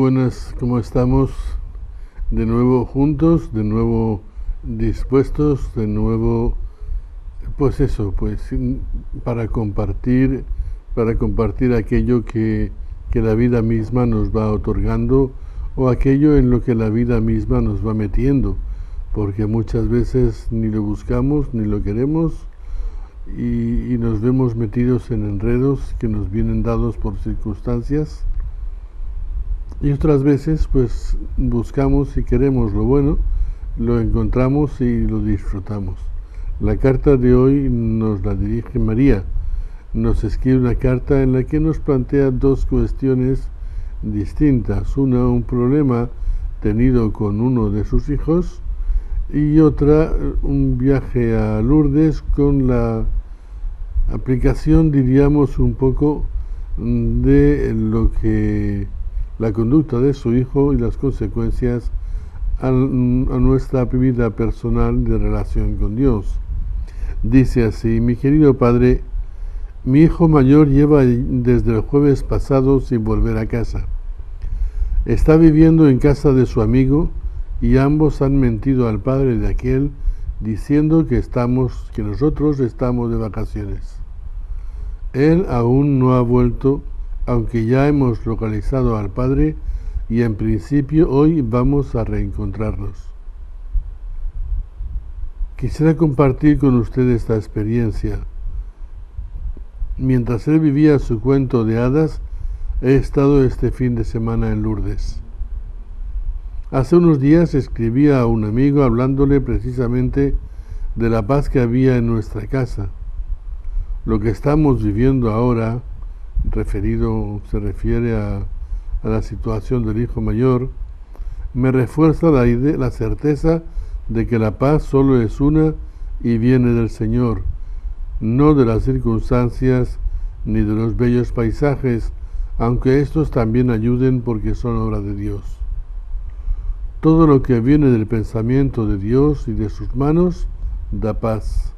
buenas, ¿cómo estamos? De nuevo juntos, de nuevo dispuestos, de nuevo, pues eso, para compartir aquello que la vida misma nos va otorgando o aquello en lo que la vida misma nos va metiendo, porque muchas veces ni lo buscamos ni lo queremos y nos vemos metidos en enredos que nos vienen dados por circunstancias. Y otras veces pues buscamos y queremos lo bueno, lo encontramos y lo disfrutamos. La carta de hoy nos la dirige María. Nos escribe una carta en la que nos plantea dos cuestiones distintas. Una, un problema tenido con uno de sus hijos, y otra, un viaje a Lourdes con la aplicación, diríamos, un poco de lo que la conducta de su hijo y las consecuencias a nuestra vida personal de relación con Dios. Dice así: mi querido padre, mi hijo mayor lleva desde el jueves pasado sin volver a casa. Está viviendo en casa de su amigo y ambos han mentido al padre de aquel diciendo que nosotros estamos de vacaciones. Él aún no ha vuelto, aunque ya hemos localizado al padre y en principio hoy vamos a reencontrarnos. Quisiera compartir con usted esta experiencia. Mientras él vivía su cuento de hadas, he estado este fin de semana en Lourdes. Hace unos días escribía a un amigo hablándole precisamente de la paz que había en nuestra casa. Lo que estamos viviendo ahora, se refiere a la situación del hijo mayor, me refuerza la certeza de que la paz solo es una y viene del Señor, no de las circunstancias ni de los bellos paisajes, aunque estos también ayuden porque son obra de Dios. Todo lo que viene del pensamiento de Dios y de sus manos da paz.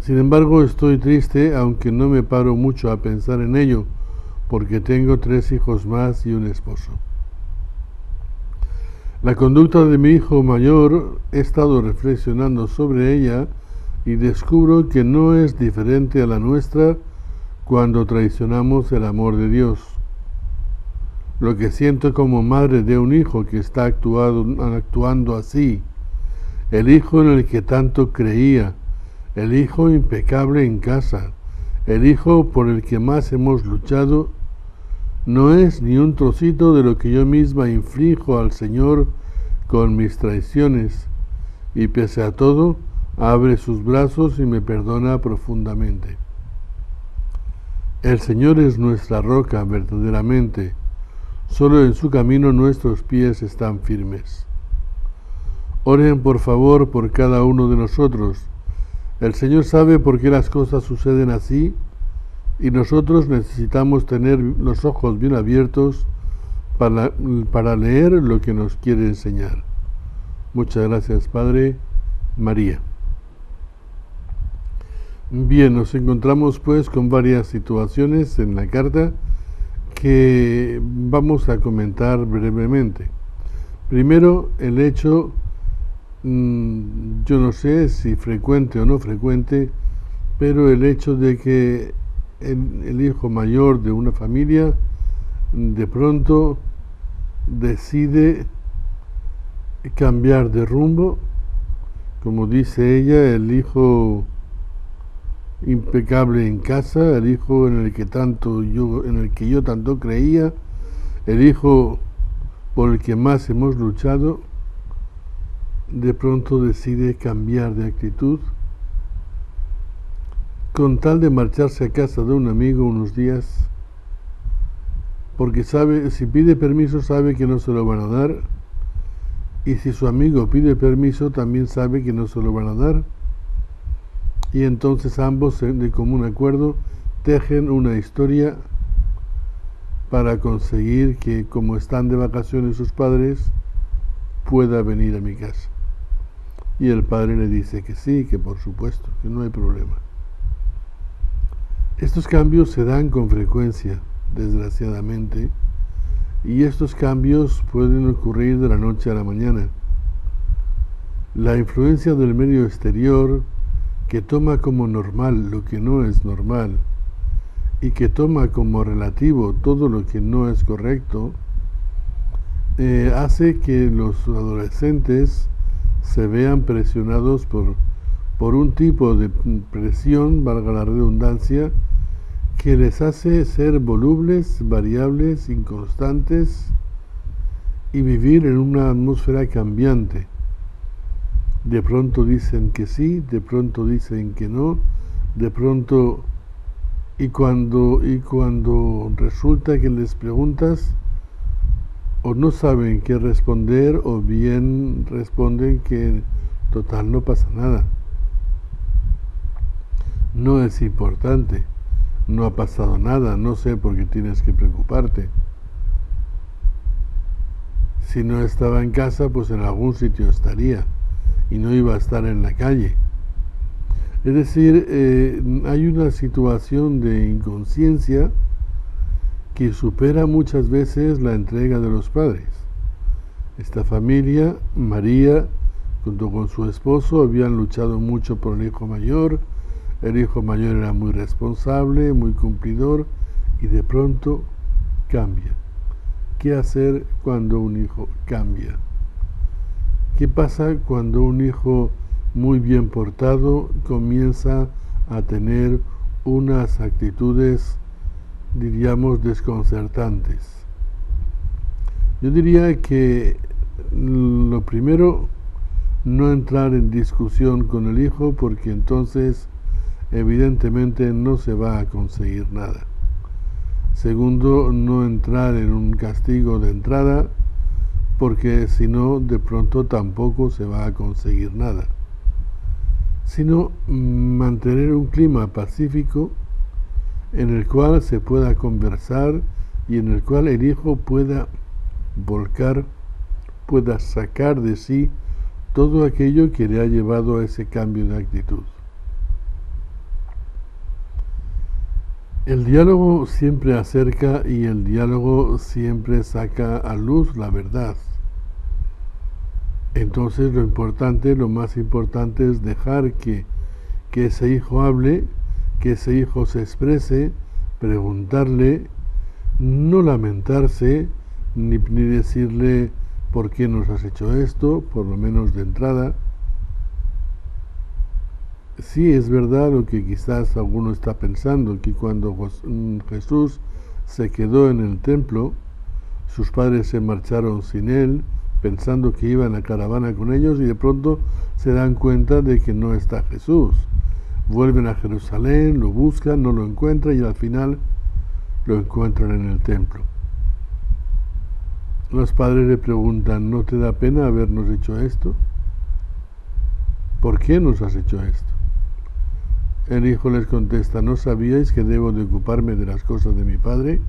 Sin embargo, estoy triste, aunque no me paro mucho a pensar en ello, porque tengo 3 hijos más y un esposo. La conducta de mi hijo mayor, he estado reflexionando sobre ella y descubro que no es diferente a la nuestra cuando traicionamos el amor de Dios. Lo que siento como madre de un hijo que está actuando así, el hijo en el que tanto creía, el hijo impecable en casa, el hijo por el que más hemos luchado, no es ni un trocito de lo que yo misma inflijo al Señor con mis traiciones, y pese a todo, abre sus brazos y me perdona profundamente. El Señor es nuestra roca, verdaderamente. Solo en su camino nuestros pies están firmes. Oren por favor por cada uno de nosotros. El Señor sabe por qué las cosas suceden así y nosotros necesitamos tener los ojos bien abiertos para leer lo que nos quiere enseñar. Muchas gracias, Padre. María. Bien, nos encontramos pues con varias situaciones en la carta que vamos a comentar brevemente. Primero, el hecho, yo no sé si frecuente o no frecuente, pero el hecho de que el hijo mayor de una familia de pronto decide cambiar de rumbo, como dice ella, el hijo impecable en casa, el hijo en el que yo tanto creía, el hijo por el que más hemos luchado, de pronto decide cambiar de actitud con tal de marcharse a casa de un amigo unos días, porque sabe, si pide permiso sabe que no se lo van a dar, y si su amigo pide permiso también sabe que no se lo van a dar, y entonces ambos de común acuerdo tejen una historia para conseguir que, como están de vacaciones sus padres, pueda venir a mi casa. Y el padre le dice que sí, que por supuesto, que no hay problema. Estos cambios se dan con frecuencia. desgraciadamente, y estos cambios pueden ocurrir de la noche a la mañana. La influencia del medio exterior, que toma como normal lo que no es normal y que toma como relativo todo lo que no es correcto, hace que los adolescentes se vean presionados por un tipo de presión, valga la redundancia, que les hace ser volubles, variables, inconstantes y vivir en una atmósfera cambiante. De pronto dicen que sí, de pronto dicen que no, de pronto y cuando resulta que les preguntas, o no saben qué responder, o bien responden que total no pasa nada, no es importante, no ha pasado nada, no sé por qué tienes que preocuparte. Si no estaba en casa, pues en algún sitio estaría y no iba a estar en la calle. Es decir, hay una situación de inconsciencia que supera muchas veces la entrega de los padres. Esta familia, María, junto con su esposo, habían luchado mucho por el hijo mayor. El hijo mayor era muy responsable, muy cumplidor, y de pronto cambia. ¿Qué hacer cuando un hijo cambia? ¿Qué pasa cuando un hijo muy bien portado comienza a tener unas actitudes, diríamos, desconcertantes? Yo diría que lo primero, no entrar en discusión con el hijo, porque entonces evidentemente no se va a conseguir nada. Segundo, no entrar en un castigo de entrada, porque si no, de pronto tampoco se va a conseguir nada. Sino mantener un clima pacífico en el cual se pueda conversar y en el cual el hijo pueda volcar, pueda sacar de sí todo aquello que le ha llevado a ese cambio de actitud. El diálogo siempre acerca y el diálogo siempre saca a luz la verdad. Entonces lo más importante es dejar que ese hijo hable, que ese hijo se exprese, preguntarle, no lamentarse, ni decirle ¿por qué nos has hecho esto?, por lo menos de entrada. Sí, es verdad lo que quizás alguno está pensando, que cuando Jesús se quedó en el templo, sus padres se marcharon sin él, pensando que iba en la caravana con ellos, y de pronto se dan cuenta de que no está Jesús. Vuelven a Jerusalén, lo buscan, no lo encuentran, y al final lo encuentran en el templo. Los padres le preguntan, ¿no te da pena habernos hecho esto? ¿Por qué nos has hecho esto? El hijo les contesta, ¿no sabíais que debo de ocuparme de las cosas de mi padre?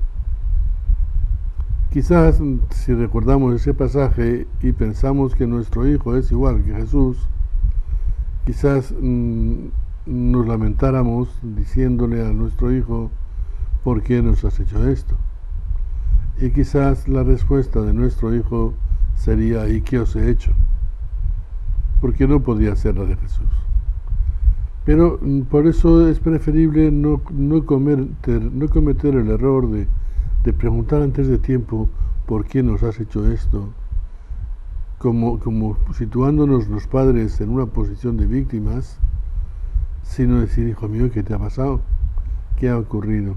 Quizás, si recordamos ese pasaje y pensamos que nuestro hijo es igual que Jesús, quizás nos lamentáramos diciéndole a nuestro hijo, ¿por qué nos has hecho esto? Y quizás la respuesta de nuestro hijo sería, ¿y qué os he hecho? Porque no podía ser la de Jesús. Pero por eso es preferible no cometer el error de preguntar antes de tiempo ¿por qué nos has hecho esto? Como situándonos los padres en una posición de víctimas, sino decir, hijo mío, ¿qué te ha pasado? ¿Qué ha ocurrido?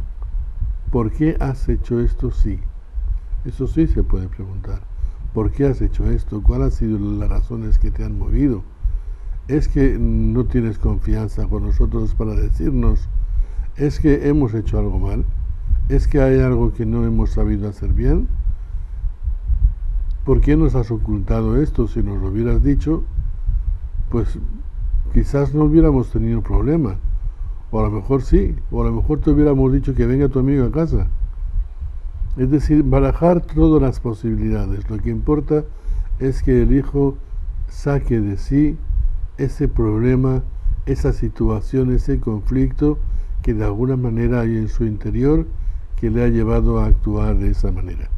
¿Por qué has hecho esto? Sí, eso sí se puede preguntar. ¿Por qué has hecho esto? ¿Cuáles han sido las razones que te han movido? ¿Es que no tienes confianza con nosotros para decirnos? ¿Es que hemos hecho algo mal? ¿Es que hay algo que no hemos sabido hacer bien? ¿Por qué nos has ocultado esto? Si nos lo hubieras dicho, pues quizás no hubiéramos tenido problema. O a lo mejor sí, o a lo mejor te hubiéramos dicho que venga tu amigo a casa. Es decir, barajar todas las posibilidades. Lo que importa es que el hijo saque de sí ese problema, esa situación, ese conflicto que de alguna manera hay en su interior, que le ha llevado a actuar de esa manera.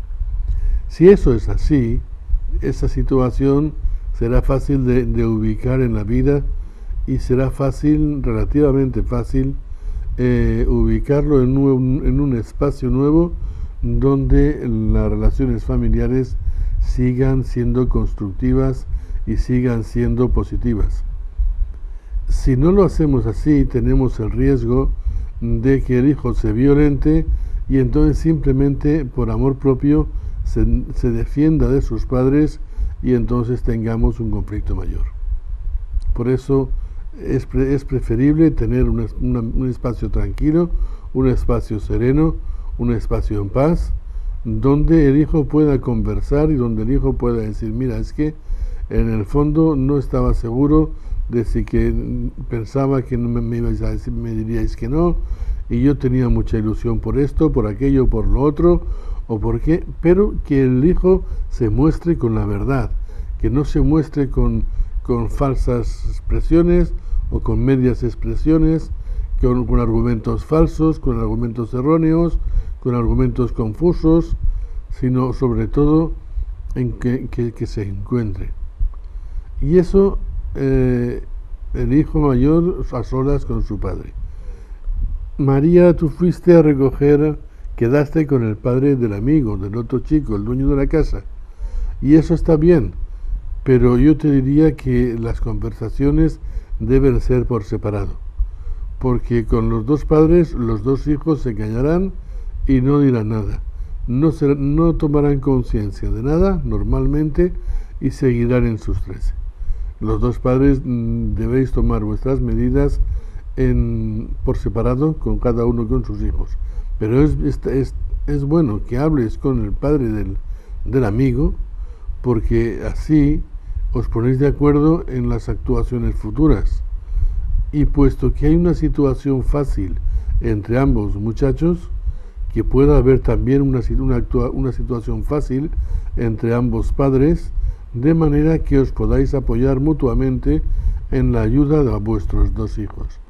Si eso es así, esa situación será fácil de ubicar en la vida y será fácil, relativamente fácil, ubicarlo en un espacio nuevo donde las relaciones familiares sigan siendo constructivas y sigan siendo positivas. Si no lo hacemos así, tenemos el riesgo de que el hijo se violente y entonces simplemente por amor propio se defienda de sus padres y entonces tengamos un conflicto mayor. Por eso es preferible tener un espacio tranquilo, un espacio sereno, un espacio en paz, donde el hijo pueda conversar y donde el hijo pueda decir, mira, es que en el fondo no estaba seguro de si que pensaba que me ibais a decir, me diríais que no, y yo tenía mucha ilusión por esto, por aquello, por lo otro, o por qué, pero que el hijo se muestre con la verdad, que no se muestre con falsas expresiones o con medias expresiones, con argumentos falsos, con argumentos erróneos, con argumentos confusos, sino sobre todo en que se encuentre. Y eso el hijo mayor a solas con su padre. María, tú fuiste a recoger, quedaste con el padre del amigo, del otro chico, el dueño de la casa. Y eso está bien, pero yo te diría que las conversaciones deben ser por separado, porque con los dos padres los dos hijos se callarán y no dirán nada, no tomarán conciencia de nada normalmente y seguirán en sus 13. Los dos padres debéis tomar vuestras medidas por separado, con cada uno con sus hijos, pero es bueno que hables con el padre del amigo, porque así os ponéis de acuerdo en las actuaciones futuras. Y puesto que hay una situación fácil entre ambos muchachos, que pueda haber también una situación fácil entre ambos padres, de manera que os podáis apoyar mutuamente en la ayuda de vuestros dos hijos.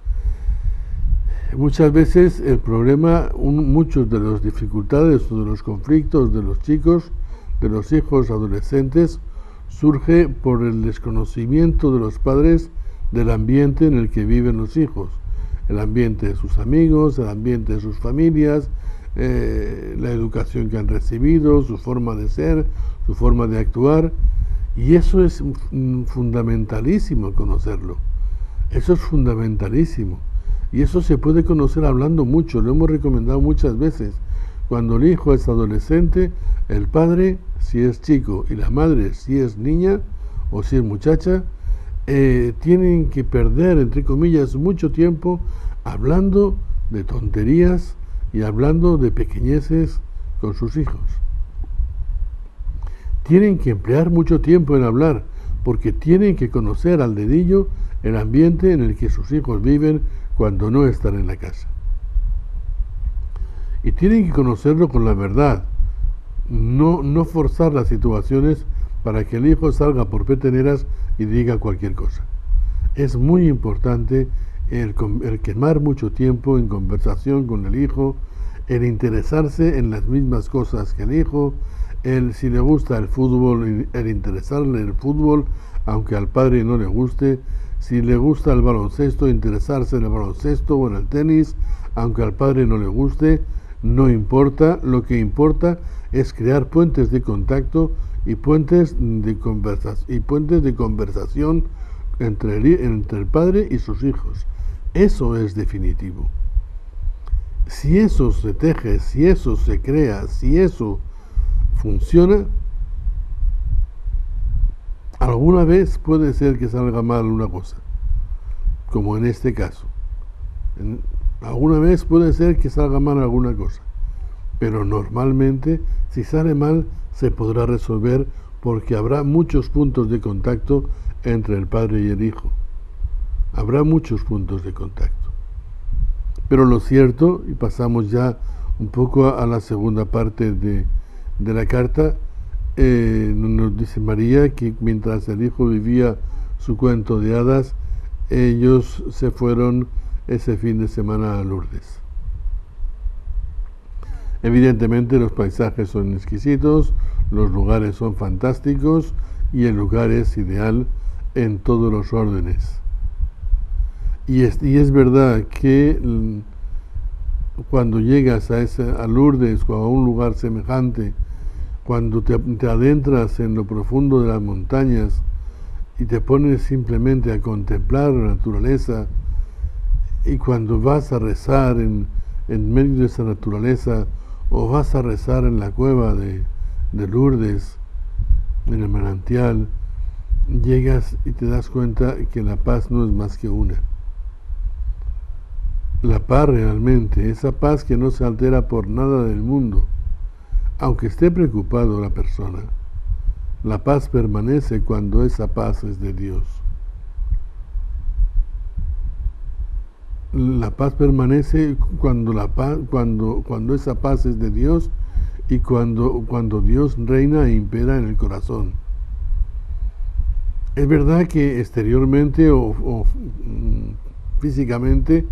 Muchas veces el problema, muchos de las dificultades o de los conflictos de los chicos, de los hijos adolescentes, surge por el desconocimiento de los padres del ambiente en el que viven los hijos, el ambiente de sus amigos, el ambiente de sus familias, la educación que han recibido, su forma de ser, su forma de actuar, y eso es fundamentalísimo conocerlo, eso es fundamentalísimo, y eso se puede conocer hablando mucho, lo hemos recomendado muchas veces. Cuando el hijo es adolescente, el padre, si es chico, y la madre, si es niña o si es muchacha, tienen que perder, entre comillas, mucho tiempo hablando de tonterías y hablando de pequeñeces con sus hijos. Tienen que emplear mucho tiempo en hablar, porque tienen que conocer al dedillo el ambiente en el que sus hijos viven cuando no están en la casa. Y tienen que conocerlo con la verdad, no forzar las situaciones para que el hijo salga por peteneras y diga cualquier cosa. Es muy importante el quemar mucho tiempo en conversación con el hijo, el interesarse en las mismas cosas que el hijo, si le gusta el fútbol, el interesarle en el fútbol, aunque al padre no le guste, si le gusta el baloncesto, interesarse en el baloncesto o en el tenis, aunque al padre no le guste, no importa, lo que importa es crear puentes de contacto y puentes de conversación entre el padre y sus hijos. Eso es definitivo. Si eso se teje, si eso se crea, si eso funciona, alguna vez puede ser que salga mal una cosa, como en este caso. Alguna vez puede ser que salga mal alguna cosa, pero normalmente si sale mal se podrá resolver porque habrá muchos puntos de contacto entre el padre y el hijo. Habrá muchos puntos de contacto. Pero lo cierto, y pasamos ya un poco a la segunda parte de la carta, nos dice María que mientras el hijo vivía su cuento de hadas, ellos se fueron ese fin de semana a Lourdes. Evidentemente los paisajes son exquisitos, los lugares son fantásticos y el lugar es ideal en todos los órdenes. Y es verdad que cuando llegas a Lourdes o a un lugar semejante, cuando te adentras en lo profundo de las montañas y te pones simplemente a contemplar la naturaleza, y cuando vas a rezar en medio de esa naturaleza, o vas a rezar en la cueva de Lourdes, en el manantial, llegas y te das cuenta que la paz no es más que una. La paz realmente, esa paz que no se altera por nada del mundo, aunque esté preocupado la persona, la paz permanece cuando esa paz es de Dios. La paz permanece cuando esa paz es de Dios y cuando Dios reina e impera en el corazón. Es verdad que exteriormente o físicamente,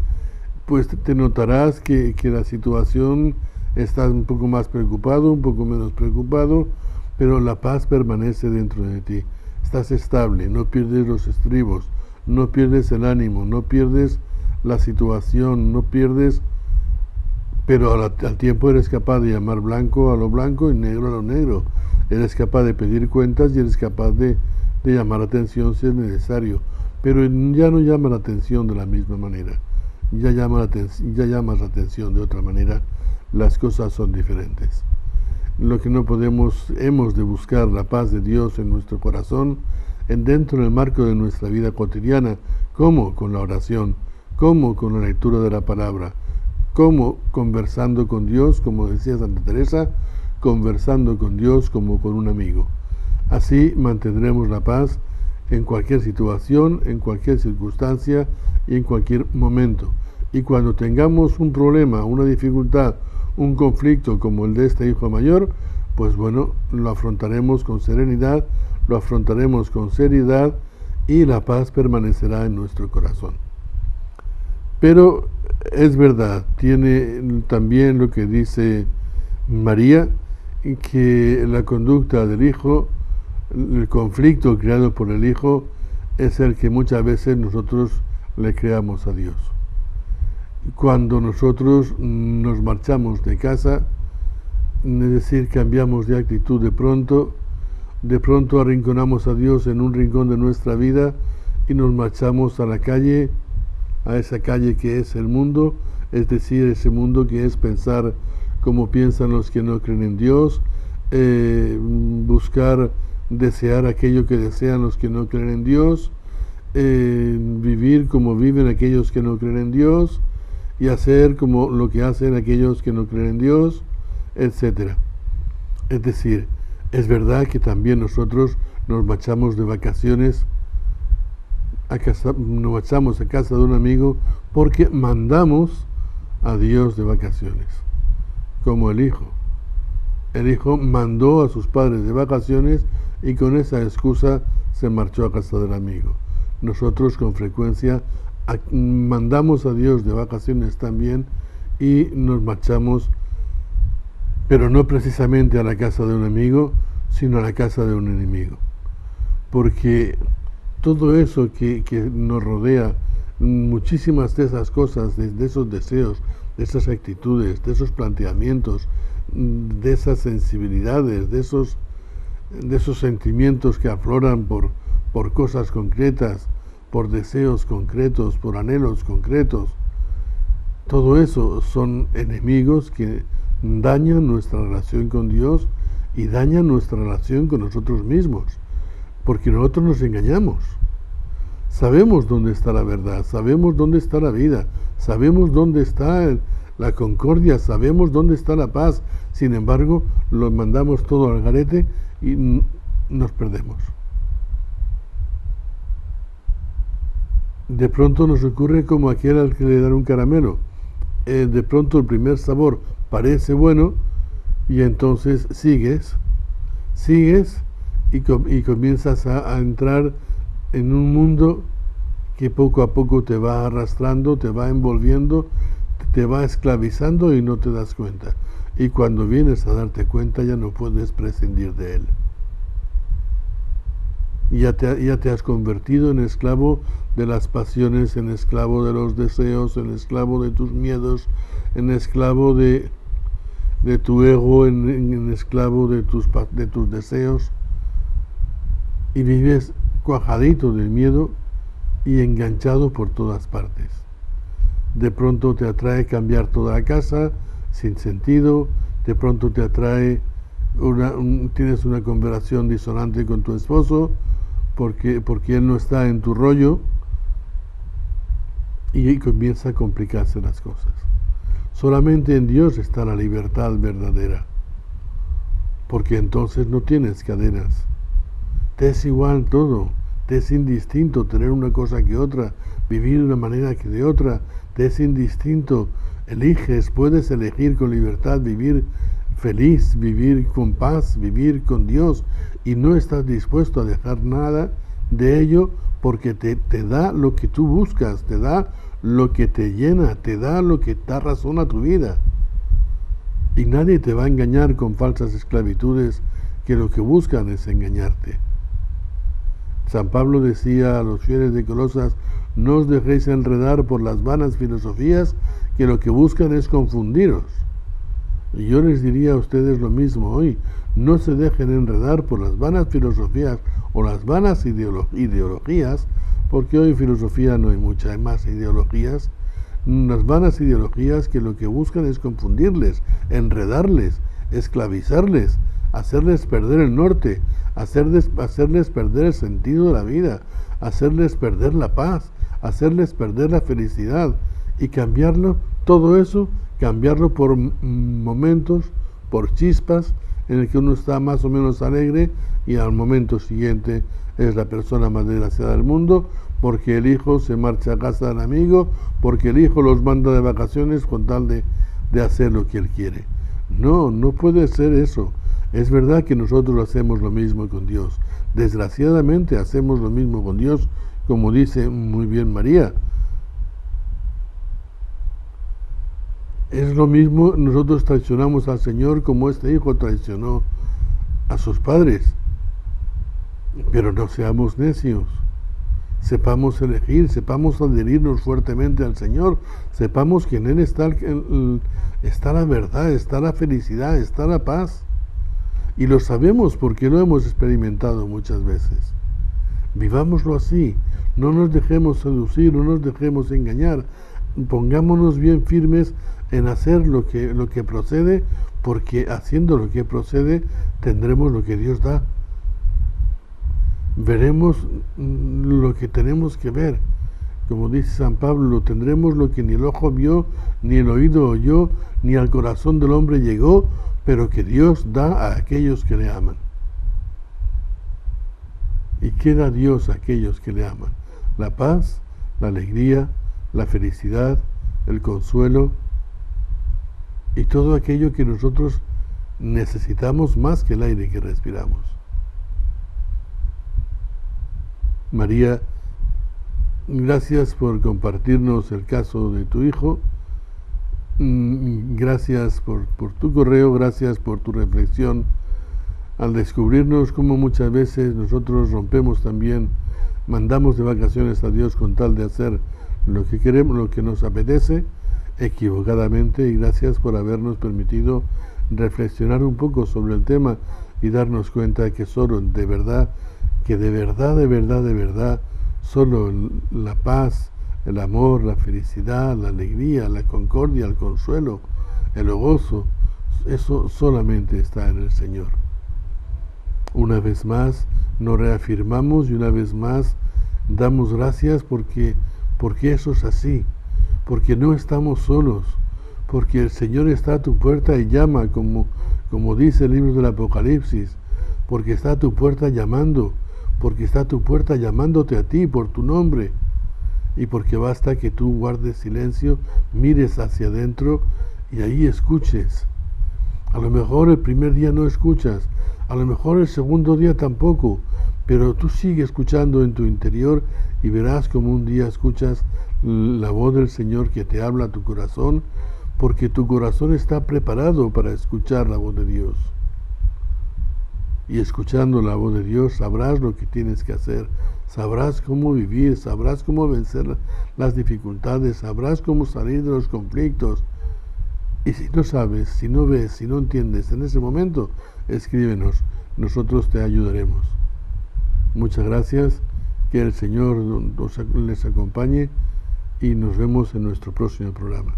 pues te notarás que la situación estás un poco más preocupado, un poco menos preocupado, pero la paz permanece dentro de ti. Estás estable, no pierdes los estribos, no pierdes el ánimo, no pierdes la situación, no pierdes, pero al tiempo eres capaz de llamar blanco a lo blanco y negro a lo negro. Eres capaz de pedir cuentas y eres capaz de llamar atención si es necesario, pero ya no llama la atención de la misma manera. Ya llamas la atención de otra manera. Las cosas son diferentes. Lo que no hemos de buscar la paz de Dios en nuestro corazón, dentro del marco de nuestra vida cotidiana. ¿Cómo? Con la oración. ¿Cómo? Con la lectura de la palabra. ¿Cómo? Conversando con Dios, como decía Santa Teresa, conversando con Dios como con un amigo. Así mantendremos la paz en cualquier situación, en cualquier circunstancia y en cualquier momento. Y cuando tengamos un problema, una dificultad, un conflicto como el de este hijo mayor, pues bueno, lo afrontaremos con serenidad, lo afrontaremos con seriedad y la paz permanecerá en nuestro corazón. Pero es verdad, tiene también lo que dice María, que la conducta del hijo, el conflicto creado por el hijo, es el que muchas veces nosotros le creamos a Dios. Cuando nosotros nos marchamos de casa, es decir, cambiamos de actitud de pronto arrinconamos a Dios en un rincón de nuestra vida y nos marchamos a la calle, a esa calle que es el mundo, es decir, ese mundo que es pensar como piensan los que no creen en Dios, desear aquello que desean los que no creen en Dios, vivir como viven aquellos que no creen en Dios y hacer como lo que hacen aquellos que no creen en Dios, etc. Es decir, es verdad que también nosotros nos marchamos de vacaciones nos marchamos a casa de un amigo porque mandamos a Dios de vacaciones, como el hijo. El hijo mandó a sus padres de vacaciones y con esa excusa se marchó a casa del amigo. Nosotros con frecuencia mandamos a Dios de vacaciones también y nos marchamos, pero no precisamente a la casa de un amigo, sino a la casa de un enemigo. Porque todo eso que nos rodea, muchísimas de esas cosas, de esos deseos, de esas actitudes, de esos planteamientos, de esas sensibilidades, de esos sentimientos que afloran por cosas concretas, por deseos concretos, por anhelos concretos, todo eso son enemigos que dañan nuestra relación con Dios y dañan nuestra relación con nosotros mismos, porque nosotros nos engañamos. Sabemos dónde está la verdad, sabemos dónde está la vida, sabemos dónde está la concordia, sabemos dónde está la paz. Sin embargo, lo mandamos todo al garete y nos perdemos. De pronto nos ocurre como aquel al que le dan un caramelo. De pronto el primer sabor parece bueno y entonces sigues y comienzas a entrar en un mundo que poco a poco te va arrastrando, te va envolviendo, te va esclavizando y no te das cuenta. y cuando vienes a darte cuenta ya no puedes prescindir de él. Ya te has convertido en esclavo de las pasiones, en esclavo de los deseos, en esclavo de tus miedos, en esclavo de tu ego, en esclavo de tus deseos, y vives cuajadito del miedo y enganchado por todas partes. De pronto te atrae cambiar toda la casa sin sentido, de pronto te atrae tienes una conversación disonante con tu esposo porque él no está en tu rollo, y comienza a complicarse las cosas. Solamente en Dios está la libertad verdadera, porque entonces no tienes cadenas, te es igual todo, te es indistinto tener una cosa que otra, vivir de una manera que de otra, te es indistinto, puedes elegir con libertad vivir feliz, vivir con paz, vivir con Dios, y no estás dispuesto a dejar nada de ello porque te da lo que tú buscas, te da lo que te llena, te da lo que da razón a tu vida. Y nadie te va a engañar con falsas esclavitudes que lo que buscan es engañarte. San Pablo decía a los fieles de Colosas: no os dejéis enredar por las vanas filosofías que lo que buscan es confundiros. Y yo les diría a ustedes lo mismo hoy: no se dejen enredar por las vanas filosofías o las vanas ideologías, porque hoy filosofía no hay mucha, hay más ideologías, las vanas ideologías que lo que buscan es confundirles, enredarles, esclavizarles, hacerles perder el norte, hacerles perder el sentido de la vida, hacerles perder la paz, hacerles perder la felicidad, y todo eso, cambiarlo por momentos, por chispas, en el que uno está más o menos alegre y al momento siguiente es la persona más desgraciada del mundo, porque el hijo se marcha a casa del amigo, porque el hijo los manda de vacaciones con tal de hacer lo que él quiere. No puede ser eso. Es verdad que nosotros hacemos lo mismo con Dios. Desgraciadamente hacemos lo mismo con Dios, como dice muy bien María. Es lo mismo, nosotros traicionamos al Señor como este hijo traicionó a sus padres. Pero no seamos necios. Sepamos elegir, sepamos adherirnos fuertemente al Señor, sepamos que en Él está la verdad, está la felicidad, está la paz. Y lo sabemos porque lo hemos experimentado muchas veces. Vivámoslo así, no nos dejemos seducir, no nos dejemos engañar, pongámonos bien firmes en hacer lo que procede, porque haciendo lo que procede tendremos lo que Dios da. Veremos lo que tenemos que ver. Como dice San Pablo, tendremos lo que ni el ojo vio, ni el oído oyó, ni al corazón del hombre llegó, pero que Dios da a aquellos que le aman. ¿Y qué da Dios a aquellos que le aman? La paz, la alegría, la felicidad, el consuelo y todo aquello que nosotros necesitamos más que el aire que respiramos. María, gracias por compartirnos el caso de tu hijo, gracias por tu correo, gracias por tu reflexión, al descubrirnos cómo muchas veces nosotros rompemos también, mandamos de vacaciones a Dios con tal de hacer lo que queremos, lo que nos apetece, equivocadamente, y gracias por habernos permitido reflexionar un poco sobre el tema y darnos cuenta que solo de verdad, solo la paz, el amor, la felicidad, la alegría, la concordia, el consuelo, el gozo, eso solamente está en el Señor. Una vez más nos reafirmamos y una vez más damos gracias porque eso es así, porque no estamos solos, porque el Señor está a tu puerta y llama, como dice el libro del Apocalipsis, porque está a tu puerta llamando, porque está a tu puerta llamándote a ti por tu nombre, y porque basta que tú guardes silencio, mires hacia adentro y ahí escuches. A lo mejor el primer día no escuchas, a lo mejor el segundo día tampoco, pero tú sigue escuchando en tu interior y verás como un día escuchas la voz del Señor que te habla a tu corazón, porque tu corazón está preparado para escuchar la voz de Dios. Y escuchando la voz de Dios sabrás lo que tienes que hacer, sabrás cómo vivir, sabrás cómo vencer las dificultades, sabrás cómo salir de los conflictos. Y si no sabes, si no ves, si no entiendes en ese momento, escríbenos, nosotros te ayudaremos. Muchas gracias, que el Señor les acompañe y nos vemos en nuestro próximo programa.